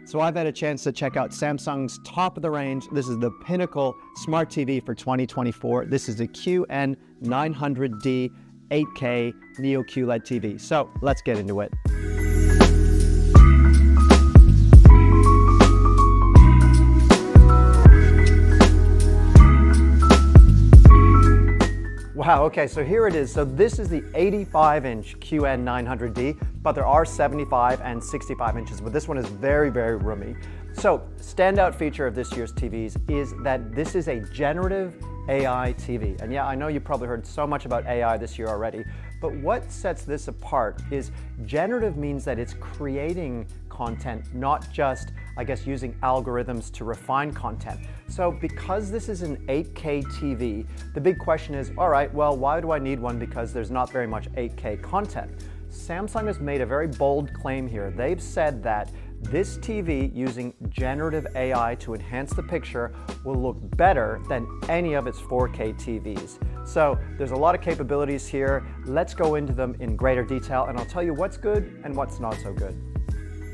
So I've had a chance to check out Samsung's top of the range. This is the pinnacle smart TV for 2024. This is the QN900D 8K Neo QLED TV. So let's get into it. Wow, okay, so here it is. So this is the 85-inch QN900D, but there are 75 and 65 inches, but this one is very, very roomy. So, standout feature of this year's TVs is that this is a generative AI TV. And yeah, I know you probably heard so much about AI this year already, but what sets this apart is generative means that it's creating content, not just, I guess, using algorithms to refine content. So because this is an 8K TV, the big question is, all right, well, why do I need one? Because there's not very much 8K content. Samsung has made a very bold claim here. They've said that this TV using generative AI to enhance the picture will look better than any of its 4K TVs. So there's a lot of capabilities here. Let's go into them in greater detail, and I'll tell you what's good and what's not so good.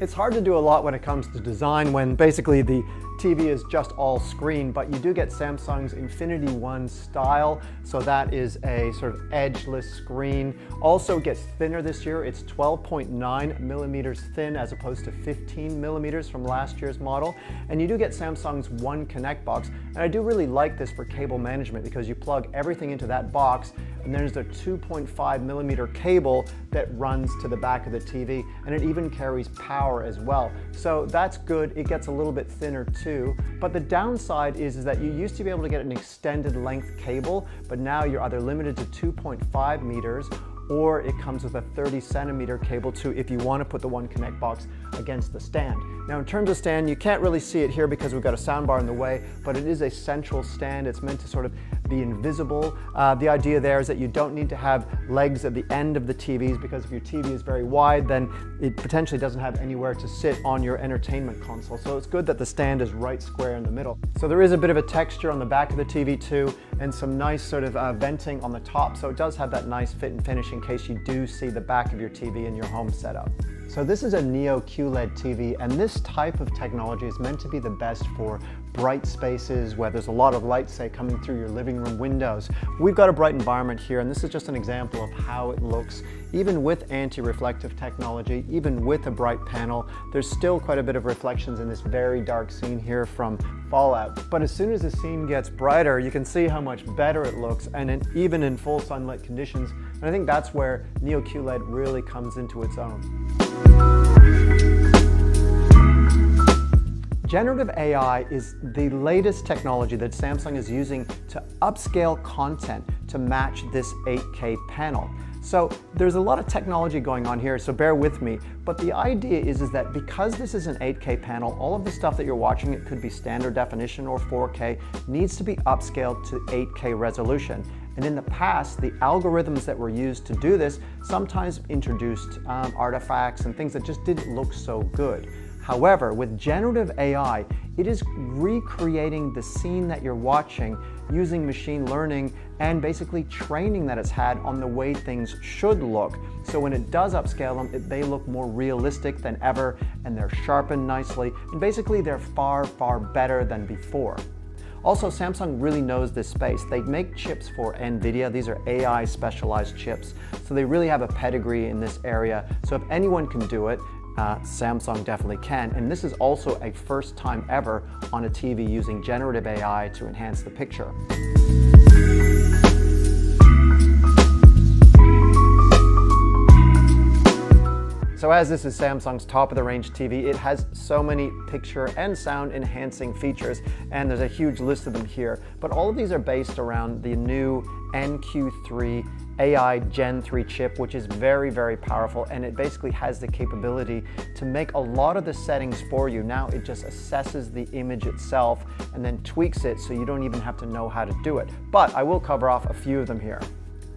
It's hard to do a lot when it comes to design when basically the TV is just all screen, but you do get Samsung's Infinity One style, so that is a sort of edgeless screen. Also gets thinner this year. It's 12.9 millimeters thin as opposed to 15 millimeters from last year's model. And you do get Samsung's One Connect box, and I do really like this for cable management because you plug everything into that box, and there's a 2.5 millimeter cable that runs to the back of the TV, and it even carries power as well. So that's good. It gets a little bit thinner too, but the downside is that you used to be able to get an extended length cable, but now you're either limited to 2.5 meters or it comes with a 30 centimeter cable too if you want to put the One Connect box against the stand. Now in terms of stand, you can't really see it here because we've got a soundbar in the way, but it is a central stand. It's meant to sort of be invisible. The idea there is that you don't need to have legs at the end of the TVs because if your TV is very wide, then it potentially doesn't have anywhere to sit on your entertainment console. So it's good that the stand is right square in the middle. So there is a bit of a texture on the back of the TV too, and some nice sort of venting on the top. So it does have that nice fit and finish in case you do see the back of your TV in your home setup. So this is a Neo QLED TV, and this type of technology is meant to be the best for bright spaces where there's a lot of light, say, coming through your living room windows. We've got a bright environment here, and this is just an example of how it looks. Even with anti-reflective technology, even with a bright panel, there's still quite a bit of reflections in this very dark scene here from fallout. But as soon as the scene gets brighter, you can see how much better it looks, and even in full sunlight conditions. And I think that's where Neo QLED really comes into its own. Generative AI is the latest technology that Samsung is using to upscale content to match this 8K panel. So there's a lot of technology going on here, so bear with me. But the idea is that because this is an 8K panel, all of the stuff that you're watching, it could be standard definition or 4K, needs to be upscaled to 8K resolution. And in the past, the algorithms that were used to do this sometimes introduced artifacts and things that just didn't look so good. However, with generative AI, it is recreating the scene that you're watching using machine learning and basically training that it's had on the way things should look. So when it does upscale them, they look more realistic than ever, and they're sharpened nicely, and basically they're far, far better than before. Also, Samsung really knows this space. They make chips for NVIDIA. These are AI specialized chips. So they really have a pedigree in this area. So if anyone can do it, Samsung definitely can. And this is also a first time ever on a TV using generative AI to enhance the picture. So as this is Samsung's top of the range TV, it has so many picture and sound enhancing features, and there's a huge list of them here. But all of these are based around the new NQ3 AI Gen 3 chip, which is very, very powerful, and it basically has the capability to make a lot of the settings for you. Now it just assesses the image itself and then tweaks it so you don't even have to know how to do it. But I will cover off a few of them here.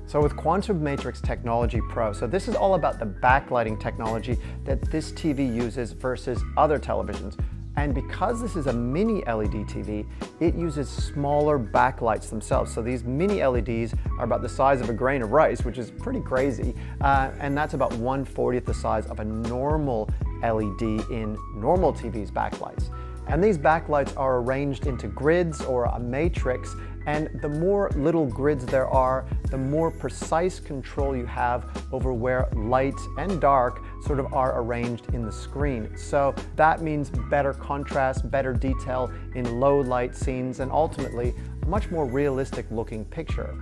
So with Quantum Matrix Technology Pro, so this is all about the backlighting technology that this TV uses versus other televisions. And because this is a mini LED TV, it uses smaller backlights themselves. So these mini LEDs are about the size of a grain of rice, which is pretty crazy. And that's about 1/40th the size of a normal LED in normal TV's backlights. And these backlights are arranged into grids or a matrix, and the more little grids there are, the more precise control you have over where light and dark sort of are arranged in the screen. So that means better contrast, better detail in low light scenes, and ultimately a much more realistic looking picture.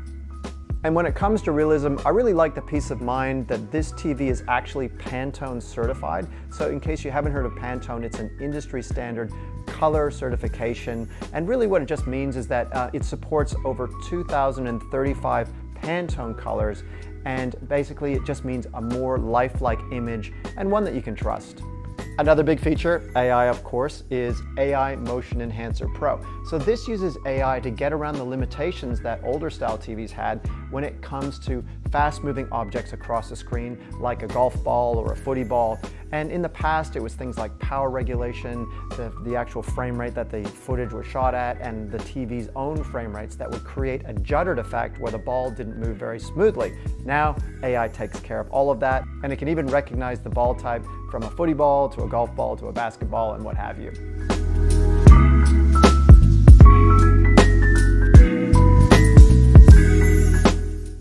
And when it comes to realism, I really like the peace of mind that this TV is actually Pantone certified. So in case you haven't heard of Pantone, it's an industry standard color certification. And really what it just means is that it supports over 2,035 Pantone colors. And basically it just means a more lifelike image and one that you can trust. Another big feature, AI of course, is AI Motion Enhancer Pro. So this uses AI to get around the limitations that older style TVs had when it comes to fast moving objects across the screen, like a golf ball or a footy ball. And in the past, it was things like power regulation, the actual frame rate that the footage was shot at, and the TV's own frame rates that would create a juddered effect where the ball didn't move very smoothly. Now, AI takes care of all of that, and it can even recognize the ball type from a footy ball to a golf ball to a basketball and what have you.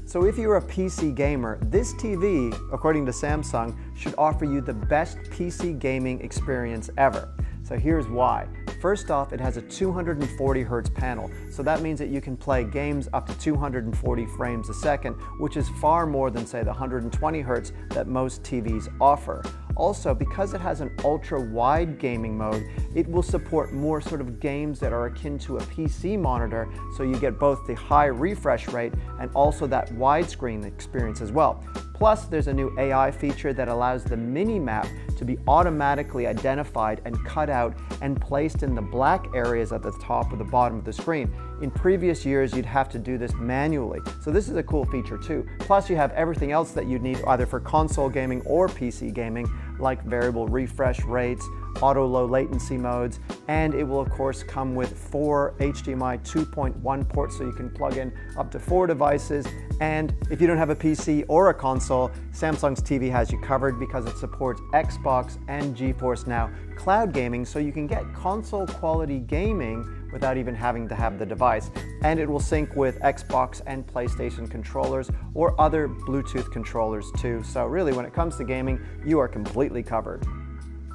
So if you're a PC gamer, this TV, according to Samsung, should offer you the best PC gaming experience ever. So here's why. First off, it has a 240 Hz panel, so that means that you can play games up to 240 frames a second, which is far more than, say, the 120 Hz that most TVs offer. Also, because it has an ultra-wide gaming mode, it will support more sort of games that are akin to a PC monitor, so you get both the high refresh rate and also that widescreen experience as well. Plus, there's a new AI feature that allows the mini-map to be automatically identified and cut out and placed in the black areas at the top or the bottom of the screen. In previous years, you'd have to do this manually. So this is a cool feature too. Plus, you have everything else that you'd need either for console gaming or PC gaming, like variable refresh rates, auto low latency modes, and it will of course come with 4 HDMI 2.1 ports, so you can plug in up to 4 devices. And if you don't have a PC or a console, Samsung's TV has you covered because it supports Xbox and GeForce Now cloud gaming, so you can get console quality gaming without even having to have the device. And it will sync with Xbox and PlayStation controllers or other Bluetooth controllers too. So really, when it comes to gaming, you are completely covered.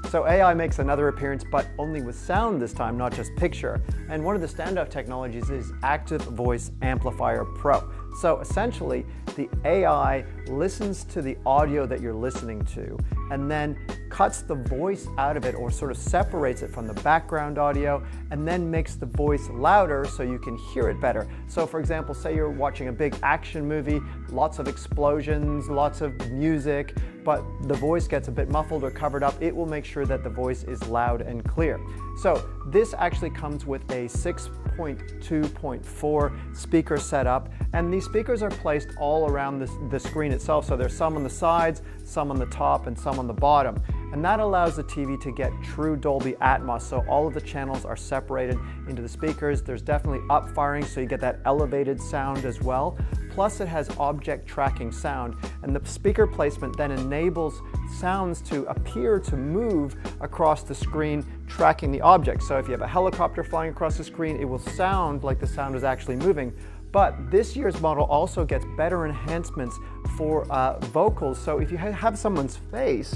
So AI makes another appearance, but only with sound this time, not just picture. And one of the standout technologies is Active Voice Amplifier Pro. So essentially, the AI listens to the audio that you're listening to and then cuts the voice out of it, or sort of separates it from the background audio, and then makes the voice louder so you can hear it better. So for example, say you're watching a big action movie, lots of explosions, lots of music, but the voice gets a bit muffled or covered up, it will make sure that the voice is loud and clear. So this actually comes with a 6.2.4 speaker setup, and these speakers are placed all around the screen itself. So there's some on the sides, some on the top, and some on the bottom. And that allows the TV to get true Dolby Atmos, so all of the channels are separated into the speakers. There's definitely up-firing, so you get that elevated sound as well. Plus it has object tracking sound, and the speaker placement then enables sounds to appear to move across the screen, tracking the object. So if you have a helicopter flying across the screen, it will sound like the sound is actually moving. But this year's model also gets better enhancements for vocals. So if you have someone's face,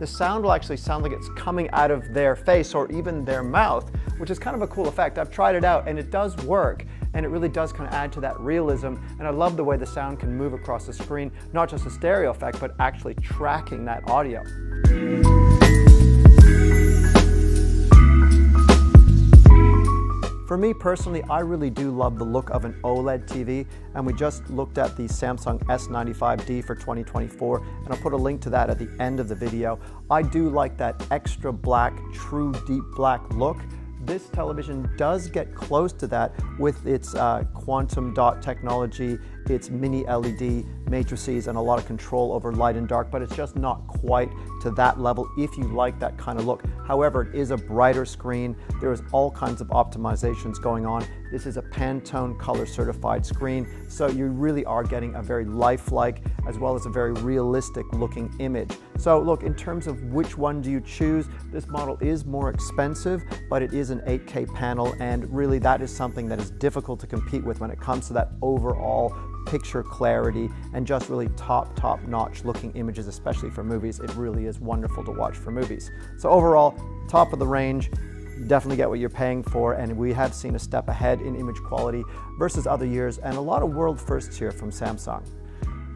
the sound will actually sound like it's coming out of their face or even their mouth, which is kind of a cool effect. I've tried it out and it does work, and it really does kind of add to that realism. And I love the way the sound can move across the screen, not just a stereo effect, but actually tracking that audio. For me personally, I really do love the look of an OLED TV, and we just looked at the Samsung S95D for 2024, and I'll put a link to that at the end of the video. I do like that extra black, true deep black look. This television does get close to that with its quantum dot technology, its mini LED matrices and a lot of control over light and dark, but it's just not quite to that level if you like that kind of look. However, it is a brighter screen. There is all kinds of optimizations going on. This is a Pantone color certified screen, so you really are getting a very lifelike as well as a very realistic looking image. So look, in terms of which one do you choose, this model is more expensive, but it is an 8K panel, and really that is something that is difficult to compete with when it comes to that overall picture clarity and just really top-notch looking images, especially for movies. It really is wonderful to watch for movies. So overall, top of the range. You definitely get what you're paying for, and we have seen a step ahead in image quality versus other years, and a lot of world firsts here from Samsung.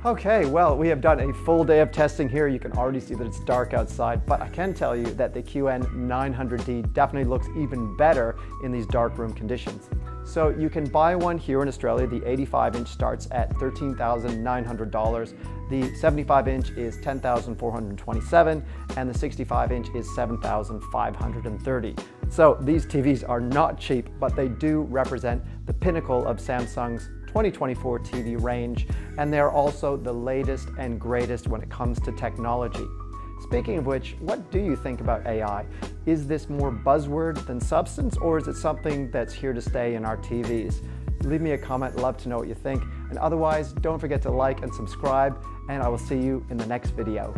Okay, well, we have done a full day of testing here. You can already see that it's dark outside, but I can tell you that the QN900D definitely looks even better in these darkroom conditions. So you can buy one here in Australia. The 85-inch starts at $13,900. The 75-inch is $10,427, and the 65-inch is $7,530. So these TVs are not cheap, but they do represent the pinnacle of Samsung's 2024 TV range, and they're also the latest and greatest when it comes to technology. Speaking of which, what do you think about AI? Is this more buzzword than substance, or is it something that's here to stay in our TVs? Leave me a comment, love to know what you think, and otherwise don't forget to like and subscribe, and I will see you in the next video.